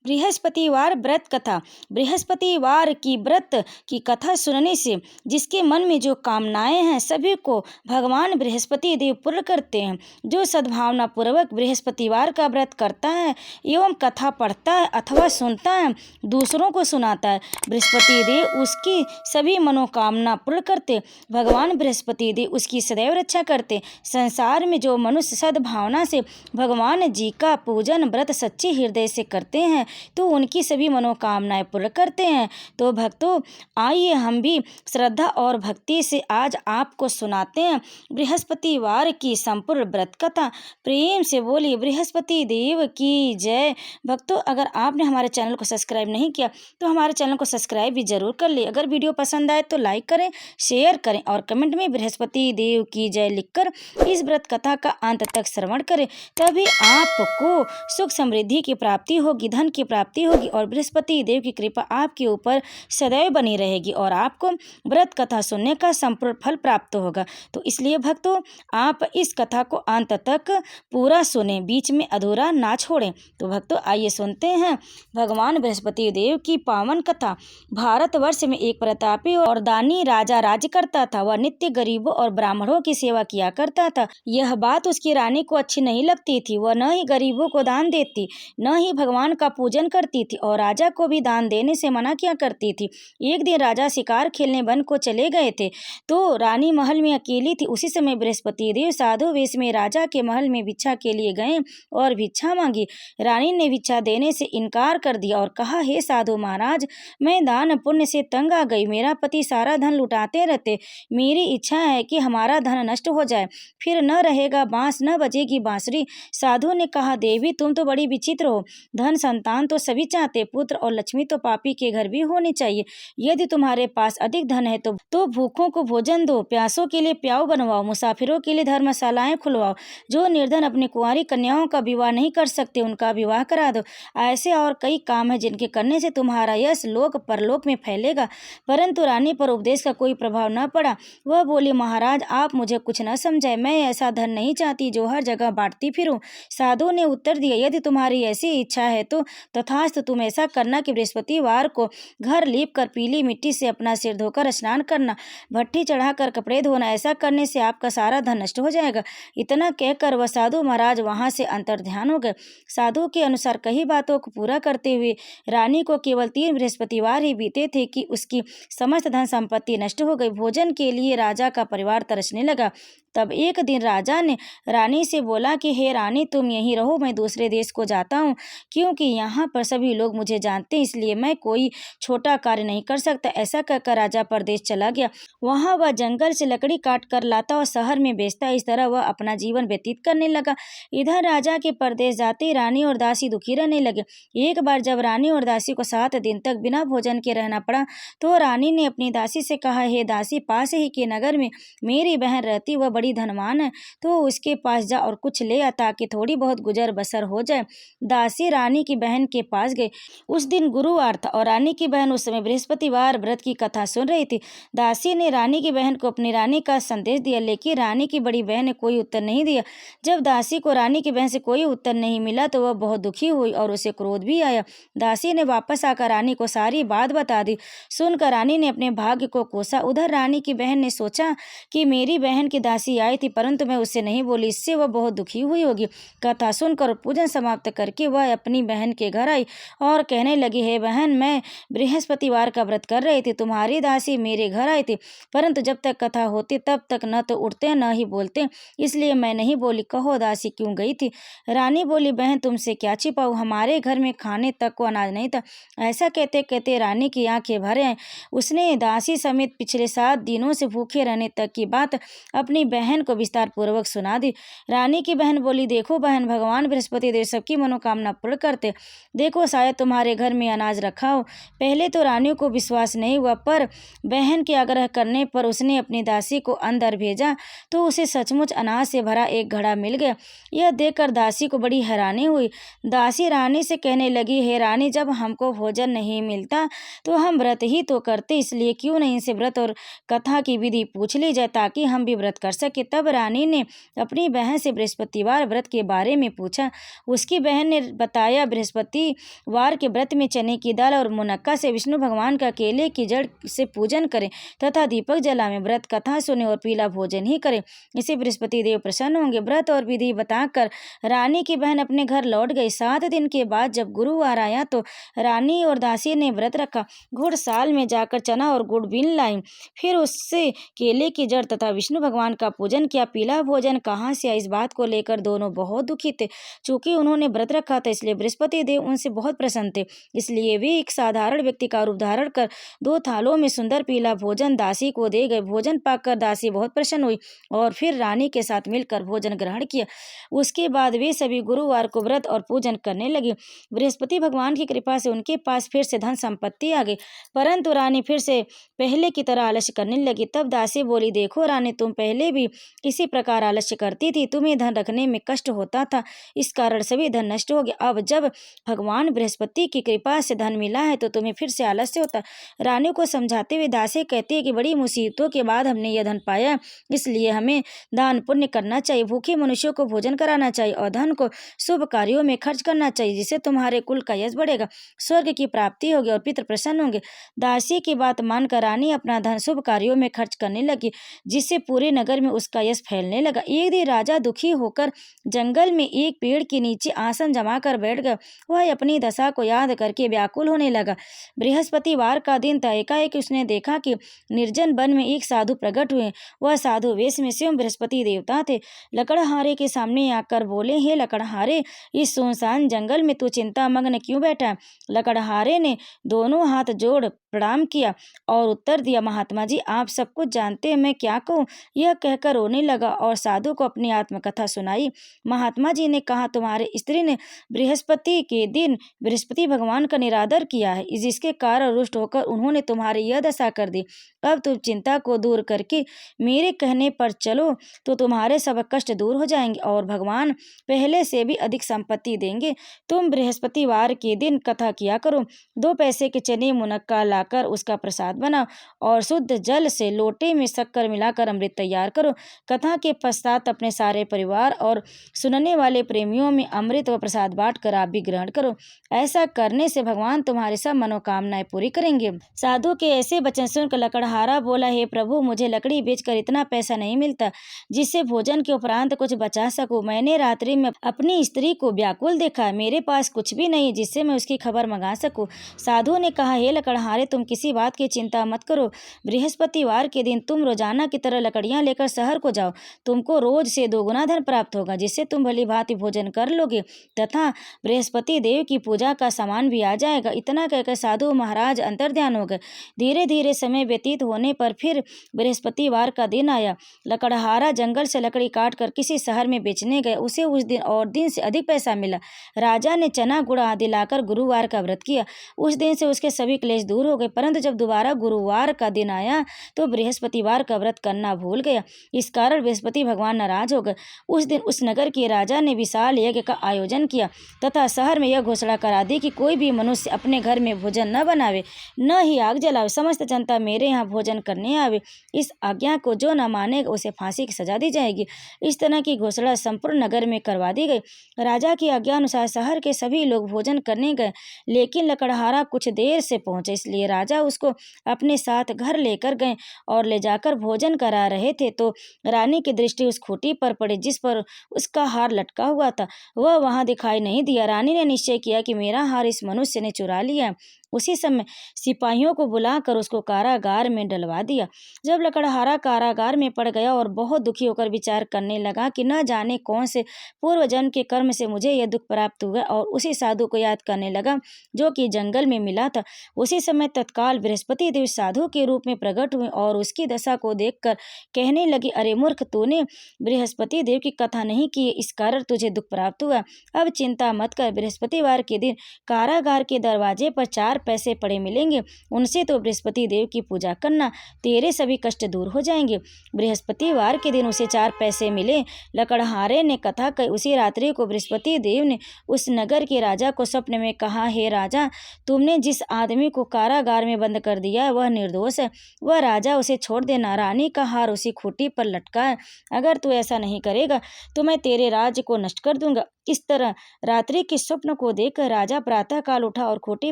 बृहस्पतिवार व्रत कथा। बृहस्पतिवार की व्रत की कथा सुनने से जिसके मन में जो कामनाएं हैं सभी को भगवान बृहस्पति देव पूर्ण करते हैं। जो सद्भावना पूर्वक बृहस्पतिवार का व्रत करता है एवं कथा पढ़ता है अथवा सुनता है, दूसरों को सुनाता है, बृहस्पति देव उसकी सभी मनोकामना पूर्ण करते। भगवान बृहस्पति देव उसकी सदैव रक्षा करते। संसार में जो मनुष्य सद्भावना से भगवान जी का पूजन व्रत सच्चे हृदय से करते हैं तो उनकी सभी मनोकामनाएं पूर्ण करते हैं। तो भक्तों, आइए हम भी श्रद्धा और भक्ति से आज आपको सुनाते हैं बृहस्पतिवार की संपूर्ण व्रत कथा। प्रेम से बोलिए बृहस्पति देव की जय। भक्तों, अगर आपने हमारे चैनल को सब्सक्राइब नहीं किया तो हमारे चैनल को सब्सक्राइब भी जरूर कर ले। अगर वीडियो पसंद आए तो लाइक करें, शेयर करें और कमेंट में बृहस्पति देव की जय लिखकर इस व्रत कथा का अंत तक श्रवण करें। तभी आपको सुख समृद्धि की प्राप्ति होगी, धन की प्राप्ति होगी और बृहस्पति देव की कृपा आपके ऊपर सदैव बनी रहेगी और आपको व्रत कथा सुनने का संपूर्ण फल प्राप्त होगा। तो इसलिए भक्तों, आप इस कथा को अंत तक पूरा सुने, बीच में अधूरा ना छोड़ें। तो भक्तों, आइए सुनते हैं भगवान बृहस्पति देव की पावन कथा। भारतवर्ष में एक प्रतापी और दानी राजा राज्य करता था। वह नित्य गरीबों और ब्राह्मणों की सेवा किया करता था। यह बात उसकी रानी को अच्छी नहीं लगती थी। वह न ही गरीबों को दान देती, न ही भगवान का पूजन करती थी और राजा को भी दान देने से मना किया करती थी। एक दिन राजा शिकार खेलने वन को चले गए थे तो रानी महल में अकेली थी। उसी समय बृहस्पति देव साधु वेश में राजा के महल में भिक्षा के लिए गए और भिक्षा मांगी। रानी ने भिक्षा देने से इनकार कर दिया और कहा, हे साधु महाराज, मैं दान पुण्य से तंग आ गई। मेरा पति सारा धन लुटाते रहते। मेरी इच्छा है कि हमारा धन नष्ट हो जाए, फिर न रहेगा बांस, न बजेगी बांसुरी। साधु ने कहा, देवी तुम तो बड़ी विचित्र हो। धन संतान तो सभी चाहते, पुत्र और लक्ष्मी तो पापी के घर भी होनी चाहिए। यदि तुम्हारे पास अधिक धन है तो भूखों को भोजन दो, प्यासों के लिए प्याऊ बनवाओ, मुसाफिरों के लिए धर्मशालाएं खुलवाओ। जो निर्धन अपनी कुंवारी कन्याओं का विवाह नहीं कर सकते उनका विवाह करा दो। ऐसे और कई काम है जिनके करने से तुम्हारा यश लोक परलोक में फैलेगा। परंतु रानी पर उपदेश का कोई प्रभाव न पड़ा। वह बोली, महाराज आप मुझे कुछ न समझाए, मैं ऐसा धन नहीं चाहती जो हर जगह बांटती फिरूं। साधु ने उत्तर दिया, यदि तुम्हारी ऐसी इच्छा है तो तथास्तु, तुम ऐसा करना कि बृहस्पतिवार को घर लीप कर पीली मिट्टी से अपना सिर धोकर स्नान करना, भट्टी चढ़ाकर कपड़े धोना। ऐसा करने से आपका सारा धन नष्ट हो जाएगा। इतना कहकर वह साधु महाराज वहां से अंतर्ध्यान हो गए। साधु के अनुसार कई बातों को पूरा करते हुए रानी को केवल 3 बृहस्पतिवार ही बीते थे कि उसकी समस्त धन संपत्ति नष्ट हो गई। भोजन के लिए राजा का परिवार तरसने लगा। तब एक दिन राजा ने रानी से बोला कि हे रानी, तुम यहीं रहो, मैं दूसरे देश को जाता हूँ, क्योंकि यहाँ पर सभी लोग मुझे जानते हैं, इसलिए मैं कोई छोटा कार्य नहीं कर सकता। ऐसा कहकर राजा परदेश चला गया। वहाँ वह जंगल से लकड़ी काट कर लाता और शहर में बेचता। इस तरह वह अपना जीवन व्यतीत करने लगा। इधर राजा के परदेश जाते रानी और दासी दुखी रहने लगे। एक बार जब रानी और दासी को 7 दिन तक बिना भोजन के रहना पड़ा तो रानी ने अपनी दासी से कहा, हे दासी, पास ही के नगर में मेरी बहन रहती, वह बड़ी धनवान है, तो उसके पास जा और कुछ ले आ ताकि थोड़ी बहुत गुजर बसर हो जाए। दासी रानी की बहन के पास गई। उस दिन गुरुवार था और रानी की बहन उस समय बृहस्पतिवार व्रत की कथा सुन रही थी। दासी ने रानी की बहन को अपनी रानी का संदेश दिया, लेकिन रानी की बड़ी बहन ने कोई उत्तर नहीं दिया। जब दासी को रानी की बहन से कोई उत्तर नहीं मिला तो वह बहुत दुखी हुई और उसे क्रोध भी आया। दासी ने वापस आकर रानी को सारी बात बता दी। सुनकर रानी ने अपने भाग्य को कोसा। उधर रानी की बहन ने सोचा कि मेरी बहन की दासी आई थी परंतु मैं उससे नहीं बोली, इससे वह बहुत दुखी हुई होगी। कथा सुनकर पूजन समाप्त करके वह अपनी बहन के घर आई और कहने लगी, हे बहन, मैं बृहस्पतिवार का व्रत कर रही थी, तुम्हारी दासी मेरे घर आई थी, परंतु जब तक कथा होती तब तक न तो उठते न ही बोलते, इसलिए मैं नहीं बोली। कहो दासी क्यों गई थी? रानी बोली, बहन तुमसे क्या छिपाऊं, हमारे घर में खाने तक को अनाज नहीं था। ऐसा कहते कहते रानी की आंखें भर आईं। उसने दासी समेत पिछले 7 दिनों से भूखे रहने तक की बात अपनी बहन को विस्तार पूर्वक सुना दी। रानी की बहन बोली, देखो बहन, भगवान बृहस्पति देव सबकी मनोकामना पूर्ण करते। देखो शायद तुम्हारे घर में अनाज रखा हो। पहले तो रानी को विश्वास नहीं हुआ, पर बहन के आग्रह करने पर उसने अपनी दासी को अंदर भेजा तो उसे सचमुच अनाज से भरा एक घड़ा मिल गया। यह देखकर दासी को बड़ी हैरानी हुई। दासी रानी से कहने लगी, हे रानी, जब हमको भोजन नहीं मिलता तो हम व्रत ही तो करते, इसलिए क्यों नहीं इनसे व्रत और कथा की विधि पूछ ली जाए ताकि हम भी व्रत कर सकें। सके। तब रानी ने अपनी बहन से बृहस्पतिवार व्रत के बारे में पूछा। उसकी बहन ने बताया, बृहस्पतिवार के व्रत में चने की दाल और मुनक्का से विष्णु भगवान का केले की जड़ से पूजन करें तथा दीपक जलाएं, व्रत कथा सुने और पीला भोजन ही करें। इसे बृहस्पति देव प्रसन्न होंगे। व्रत और विधि बताकर रानी की बहन अपने घर लौट गई। 7 दिन के बाद जब गुरुवार आया तो रानी और दासी ने व्रत रखा। घुड़साल में जाकर चना और गुड़ बीन लाई, फिर उससे केले की जड़ तथा विष्णु भगवान का पूजन किया। पीला भोजन कहाँ से आया, इस बात को लेकर दोनों बहुत दुखी थे। चूंकि उन्होंने व्रत रखा था इसलिए बृहस्पति देव उनसे बहुत प्रसन्न थे। इसलिए वे एक साधारण व्यक्ति का रूप धारण कर 2 थालों में सुंदर पीला भोजन दासी को दे गए। भोजन पाकर दासी बहुत प्रसन्न हुई और फिर रानी के साथ मिलकर भोजन ग्रहण किया। उसके बाद वे सभी गुरुवार को व्रत और पूजन करने लगे। बृहस्पति भगवान की कृपा से उनके पास फिर से धन संपत्ति आ गई, परंतु रानी फिर से पहले की तरह आलस्य करने लगी। तब दासी बोली, देखो रानी, तुम पहले भी इसी प्रकार आलस्य करती थी, तुम्हें धन रखने में कष्ट होता था, इस कारण सभी धन नष्ट हो गया। अब जब भगवान बृहस्पति की कृपा से धन मिला है तो तुम्हें फिर से आलस्य होता। रानी को समझाते हुए दासी कहती है कि बड़ी मुसीबतों के बाद हमने यह धन पाया, इसलिए हमें दान पुण्य करना चाहिए, भूखे मनुष्यों को भोजन कराना चाहिए और धन को शुभ कार्यों में खर्च करना चाहिए, जिससे तुम्हारे कुल का यश बढ़ेगा, स्वर्ग की प्राप्ति होगी और पितृ प्रसन्न होंगे। दासी की बात मानकर रानी अपना धन शुभ कार्यों में खर्च करने लगी, जिससे पूरे नगर में उसका यश फैलने लगा। एक दिन राजा दुखी होकर जंगल में एक पेड़ के नीचे आसन जमा कर बैठ गया। वह अपनी दशा को याद करके व्याकुल होने लगा। बृहस्पतिवार का दिन था। एकाएक उसने देखा कि निर्जन वन में एक साधु प्रकट हुए। वह साधु वेश में स्वयं बृहस्पति देवता थे। लकड़हारे के सामने आकर बोले, हे लकड़हारे, इस सुनसान जंगल में तू चिंता मग्न क्यों बैठा है? लकड़हारे ने दोनों हाथ जोड़ प्रणाम किया और उत्तर दिया, महात्मा जी, आप सब कुछ जानते हैं, मैं क्या कहूँ? यह कहकर रोने लगा और साधु को अपनी आत्मकथा सुनाई। महात्मा जी ने कहा, तुम्हारे स्त्री ने बृहस्पति के दिन बृहस्पति भगवान का निरादर किया है, जिसके कारण रुष्ट होकर उन्होंने तुम्हारी यह दशा कर दी। अब तुम चिंता को दूर करके मेरे कहने पर चलो तो तुम्हारे सब कष्ट दूर हो जाएंगे और भगवान पहले से भी अधिक संपत्ति देंगे। तुम बृहस्पतिवार के दिन कथा किया करो। 2 पैसे के चने मुनक्का लाकर उसका प्रसाद बनाओ और शुद्ध जल से लोटे में शक्कर मिलाकर अमृत तैयार करो। कथा के पश्चात अपने सारे परिवार और सुनने वाले प्रेमियों में अमृत व प्रसाद बांटकर आप भी ग्रहण करो। ऐसा करने से भगवान तुम्हारी सब मनोकामनाएं पूरी करेंगे। साधु के ऐसे वचन सुनकर लकड़हारा बोला, हे प्रभु, मुझे लकड़ी बेचकर इतना पैसा नहीं मिलता जिससे भोजन के उपरांत कुछ बचा सकूं। मैंने रात्रि में अपनी स्त्री को व्याकुल देखा, मेरे पास कुछ भी नहीं जिससे मैं उसकी खबर मंगा सकूं। साधु ने कहा, हे लकड़हारे, तुम किसी बात की चिंता मत करो। बृहस्पतिवार के दिन तुम रोजाना की तरह लकड़ियां लेकर शहर को जाओ। तुमको रोज से 2 गुना धन प्राप्त होगा, जिससे तुम भली भांति भोजन कर लोगे तथा बृहस्पति देव की पूजा का सामान भी आ जाएगा। इतना कहकर साधु महाराज अंतर्ध्यान हो गए। धीरे धीरे समय व्यतीत होने पर फिर बृहस्पतिवार का दिन आया। लकड़हारा जंगल से लकड़ी काट कर किसी शहर में बेचने गए। उसे उस दिन और दिन से अधिक पैसा मिला। राजा ने चना गुड़ आदि लाकर गुरुवार का व्रत किया। उस दिन से उसके सभी क्लेश दूर हो गए, परंतु जब दोबारा गुरुवार का दिन आया तो बृहस्पतिवार का व्रत करना भूल गया। इस कारण बृहस्पति भगवान नाराज हो गए। उस दिन उस नगर के राजा ने विशाल यज्ञ का आयोजन किया तथा शहर में यह घोषणा करा दी कि कोई भी मनुष्य अपने घर में भोजन न बनावे, न ही आग जलावे, समस्त जनता मेरे यहाँ भोजन करने आवे। इस आज्ञा को जो न मानेगा उसे फांसी की सजा दी जाएगी। इस तरह की घोषणा संपूर्ण नगर में करवा दी गई। राजा की आज्ञा अनुसार शहर के सभी लोग भोजन करने गए, लेकिन लकड़हारा कुछ देर से पहुंचे, इसलिए राजा उसको अपने साथ घर लेकर गए और ले जाकर भोजन करा रहे थे तो रानी की दृष्टि उस खूंटी पर पड़ी जिस पर उसका हार लटका हुआ था। वह वहां दिखाई नहीं दिया। रानी ने निश्चय किया कि मेरा हार इस मनुष्य ने चुरा लिया। उसी समय सिपाहियों को बुलाकर उसको कारागार में डलवा दिया। जब लकड़हारा कारागार में पड़ गया और बहुत दुखी होकर विचार करने लगा कि न जाने कौन से पूर्व जन्म के कर्म से मुझे यह दुख प्राप्त हुआ, और उसी साधु को याद करने लगा जो कि जंगल में मिला था। उसी समय तत्काल बृहस्पति देव साधु के रूप में प्रकट हुए और उसकी दशा को देखकर कहने लगे, अरे मूर्ख, तूने बृहस्पति देव की कथा नहीं की, इस कारण तुझे दुख प्राप्त हुआ। अब चिंता मत कर। बृहस्पतिवार के दिन कारागार के दरवाजे पर 4 पैसे पड़े मिलेंगे, उनसे तो बृहस्पति देव की पूजा करना, तेरे सभी कष्ट दूर हो जाएंगे। बृहस्पतिवार के दिन उसे 4 पैसे मिले। लकड़हारे ने कथा कही। उसी रात्रि को बृहस्पति देव ने उस नगर के राजा को स्वप्न में कहा, हे राजा, तुमने जिस आदमी को कारागार में बंद कर दिया है वह निर्दोष है, वह राजा उसे छोड़ देना। रानी का हार उसी खूंटी पर लटका है, अगर तू ऐसा नहीं करेगा तो मैं तेरे राज्य को नष्ट कर दूंगा। इस तरह रात्रि के स्वप्न को देखकर राजा प्रातः काल उठा और खूंटी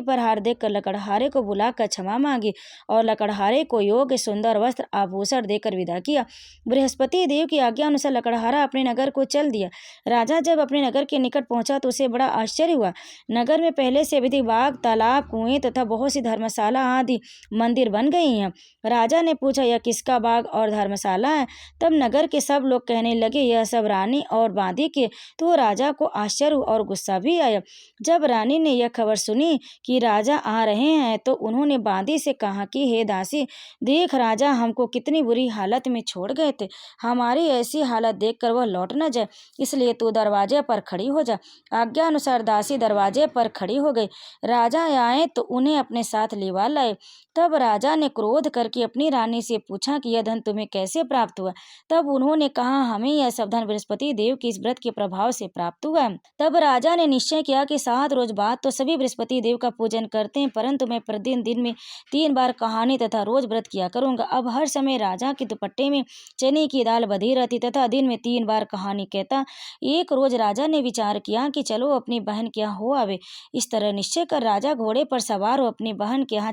पर हार देखकर लकड़हारे को बुलाकर क्षमा मांगी और लकड़हारे को योग्य सुंदर वस्त्र आभूषण देकर विदा किया। बृहस्पति देव की आज्ञा अनुसार लकड़हारा अपने नगर को चल दिया। राजा जब अपने नगर के निकट पहुंचा तो उसे बड़ा आश्चर्य हुआ। नगर में पहले से अधिक बाग, तालाब, कुएं तथा बहुत सी धर्मशाला आदि मंदिर बन गई हैं। राजा ने पूछा, यह किसका बाग और धर्मशाला है? तब नगर के सब लोग कहने लगे, यह सब रानी और बांदी के। तो राजा को आश्चर्य और गुस्सा भी आया। जब रानी ने यह खबर सुनी कि राजा आ रहे हैं तो उन्होंने बांदी से कहा कि हे दासी, देख राजा हमको कितनी बुरी हालत में छोड़ गए थे, हमारी ऐसी हालत देखकर वह लौट न जाए, इसलिए तू दरवाजे पर खड़ी हो जा। आज्ञा अनुसार दासी दरवाजे पर खड़ी हो गई। राजा आए तो उन्हें अपने साथ लिवा लाए। तब राजा ने क्रोध करके अपनी रानी से पूछा कि यह धन तुम्हें कैसे प्राप्त हुआ? तब उन्होंने कहा, हमें यह सब धन बृहस्पति देव के इस व्रत के प्रभाव से प्राप्त हुआ। तब राजा ने निश्चय किया कि 7 रोज बाद तो सभी बृहस्पति देव का पूजन करते हैं, परंतु मैं प्रतिदिन दिन में 3 बार कहानी तथा रोज व्रत किया करूंगा। अब हर समय राजा के दुपट्टे में चने की दाल बधी रहती तथा दिन में 3 बार कहानी कहता। एक रोज राजा ने विचार किया कि चलो अपनी बहन के यहाँ हो आवे। इस तरह निश्चय कर राजा घोड़े पर सवार हो अपनी बहन के यहाँ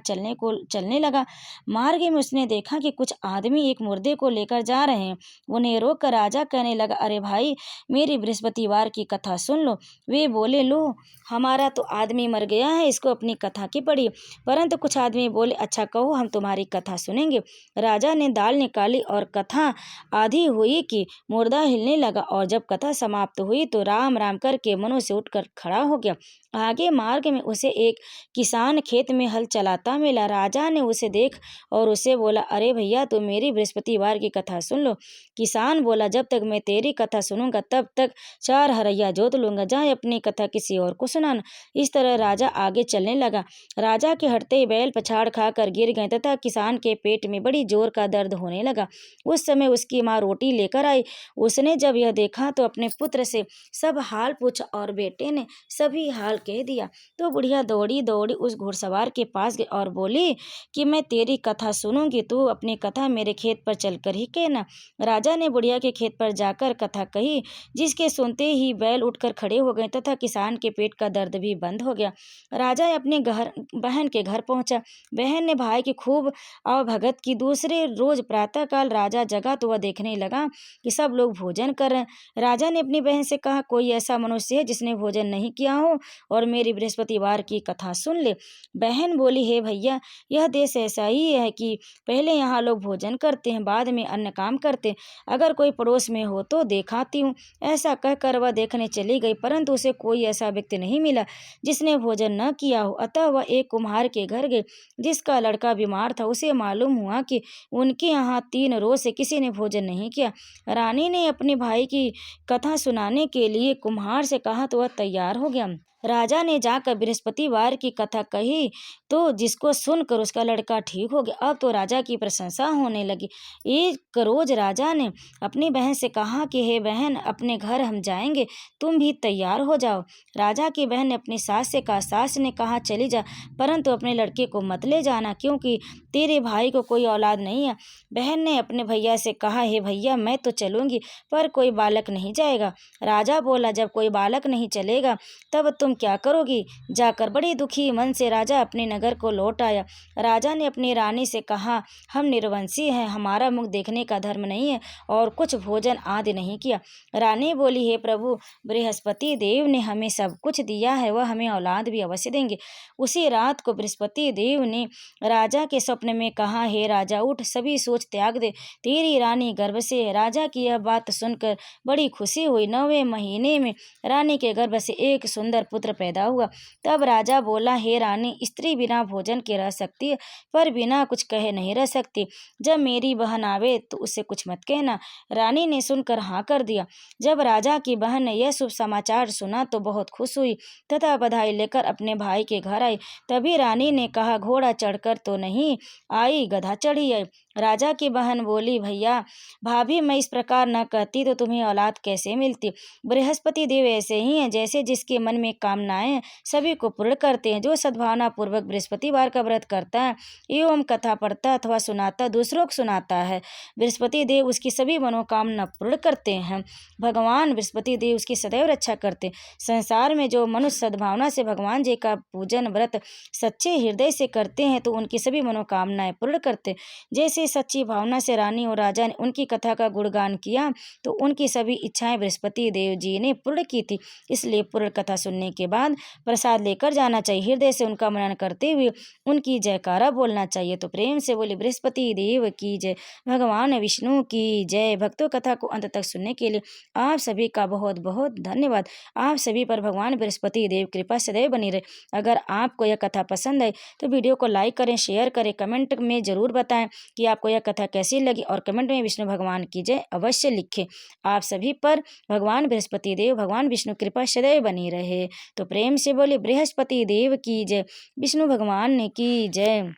चलने लगा। मार्ग में उसने देखा कि कुछ आदमी एक मुर्दे को लेकर जा रहे हैं। उन्हें रोक कर राजा कहने लगा, अरे भाई, मेरी बृहस्पतिवार की कथा सुन लो। वे बोले, लो, हमारा तो आदमी मर गया है, इसको अपनी कथा की पड़ी। परंतु कुछ आदमी बोले, अच्छा कहो, हम तुम्हारी कथा सुनेंगे। राजा ने दाल निकाली और कथा आधी हुई कि मुर्दा हिलने लगा, और जब कथा समाप्त हुई तो राम राम करके मनु से उठकर खड़ा हो गया। आगे मार्ग में उसे एक किसान खेत में हल चलाता मिला। राजा ने उसे देख और उसे बोला, अरे भैया, तुम मेरी बृहस्पतिवार की कथा सुन लो। किसान बोला, जब तक मैं तेरी कथा सुनूंगा तब तक 4 हरैया जोत लूंगा, जाए अपनी कथा किसी और को सुनाना। इस तरह राजा आगे चलने लगा। राजा के हटते ही बैल पछाड़ खाकर गिर गए तथा किसान के पेट में बड़ी जोर का दर्द होने लगा। उस समय उसकी माँ रोटी लेकर आई। उसने जब यह देखा तो अपने पुत्र से सब हाल पूछा और बेटे ने सभी हाल कह दिया। तो बुढ़िया दौड़ी दौड़ी उस घुड़सवार के पास गई और बोली कि मैं तेरी कथा सुनूंगी, तू अपनी कथा मेरे खेत पर चलकर ही कहना। राजा ने बुढ़िया के खेत पर जाकर कथा कही, जिसके सुनते ही बैल उठकर खड़े हो गए तथा किसान के पेट का दर्द भी बंद हो गया। राजा अपने बहन के घर पहुंचा। बहन ने भाई की खूब आवभगत की। दूसरे रोज प्रातःकाल राजा जगा तो वह देखने लगा कि सब लोग भोजन कर रहे हैं। राजा ने अपनी बहन से कहा, कोई ऐसा मनुष्य है जिसने भोजन नहीं किया हो और मेरी बृहस्पतिवार की कथा सुन ले। बहन बोली, हे भैया, यह देश ऐसा ही है कि पहले यहाँ लोग भोजन करते हैं, बाद में अन्य काम करते हैं। अगर कोई पड़ोस में हो तो दिखाती हूँ। ऐसा कहकर वह देखने चली गई, परंतु उसे कोई ऐसा व्यक्ति नहीं मिला जिसने भोजन न किया हो। अतः वह एक कुम्हार के घर गई, जिसका लड़का बीमार था। उसे मालूम हुआ कि उनके यहाँ 3 रोज से किसी ने भोजन नहीं किया। रानी ने अपने भाई की कथा सुनाने के लिए कुम्हार से कहा तो वह तैयार हो गया। राजा ने जाकर बृहस्पतिवार की कथा कही तो जिसको सुनकर उसका लड़का ठीक हो गया। अब तो राजा की प्रशंसा होने लगी। एक रोज राजा ने अपनी बहन से कहा कि हे बहन, अपने घर हम जाएंगे, तुम भी तैयार हो जाओ। राजा की बहन ने अपनी सास से कहा। सास ने कहा, चली जा, परंतु अपने लड़के को मत ले जाना, क्योंकि तेरे भाई को कोई औलाद नहीं है। बहन ने अपने भैया से कहा, हे भैया, मैं तो चलूंगी, पर कोई बालक नहीं जाएगा। राजा बोला, जब कोई बालक नहीं चलेगा तब तुम क्या करोगी? जाकर बड़ी दुखी मन से राजा अपने नगर को लौट आया। राजा ने अपनी रानी से कहा, हम निर्वंशी हैं, हमारा मुख देखने का धर्म नहीं है और कुछ भोजन आदि नहीं किया। रानी बोली, हे प्रभु, बृहस्पति देव ने हमें सब कुछ दिया है, वह हमें औलाद भी अवश्य देंगे। उसी रात को बृहस्पति देव ने राजा के स्वप्न में कहा, हे राजा, उठ, सभी सोच त्याग दे, तेरी रानी गर्भ से है। राजा की यह बात सुनकर बड़ी खुशी हुई। 9वें महीने में रानी के गर्भ से एक सुंदर पुत्र पैदा हुआ। तब राजा बोला, हे रानी, स्त्री बिना भोजन के रह सकती है, पर बिना कुछ कहे नहीं रह सकती। जब मेरी बहन आवे तो उससे कुछ मत कहना। रानी ने सुनकर हाँ कर दिया। जब राजा की बहन ने यह शुभ समाचार सुना तो बहुत खुश हुई तथा बधाई लेकर अपने भाई के घर आई। तभी रानी ने कहा, घोड़ा चढ़कर तो नहीं आई, गधा चढ़ी आई। राजा की बहन बोली, भैया भाभी, मैं इस प्रकार न कहती तो तुम्हें औलाद कैसे मिलती। बृहस्पति देव ऐसे ही हैं, जैसे जिसके मन में कामनाएं हैं सभी को पूर्ण करते हैं। जो सद्भावना पूर्वक बृहस्पतिवार का व्रत करता है एवं कथा पढ़ता अथवा सुनाता दूसरों को सुनाता है, बृहस्पति देव उसकी सभी मनोकामना पूर्ण करते हैं। भगवान बृहस्पति देव उसकी सदैव रक्षा करते। संसार में जो मनुष्य सद्भावना से भगवान जी का पूजन व्रत सच्चे हृदय से करते हैं तो उनकी सभी मनोकामनाएं पूर्ण करते। जैसे सच्ची भावना से रानी और राजा ने उनकी कथा का गुणगान किया तो उनकी सभी इच्छाएं बृहस्पति देव जी ने पूर्ण की थी। इसलिए पूर्ण कथा सुनने के बाद प्रसाद लेकर जाना चाहिए। हृदय से उनका मनन करते हुए उनकी जयकारा बोलना चाहिए। तो प्रेम से बोले बृहस्पति देव की जय, भगवान विष्णु की जय। भक्तों, कथा को अंत तक सुनने के लिए आप सभी का बहुत बहुत धन्यवाद। आप सभी पर भगवान बृहस्पति देव कृपा सदैव बनी रहे। अगर आपको यह कथा पसंद आई तो वीडियो को लाइक करें, शेयर करें, कमेंट में जरूर बताएं कि आपको यह कथा कैसी लगी और कमेंट में विष्णु भगवान की जय अवश्य लिखें। आप सभी पर भगवान बृहस्पति देव, भगवान विष्णु कृपा सदैव बनी रहे। तो प्रेम से बोले बृहस्पति देव की जय, विष्णु भगवान की जय।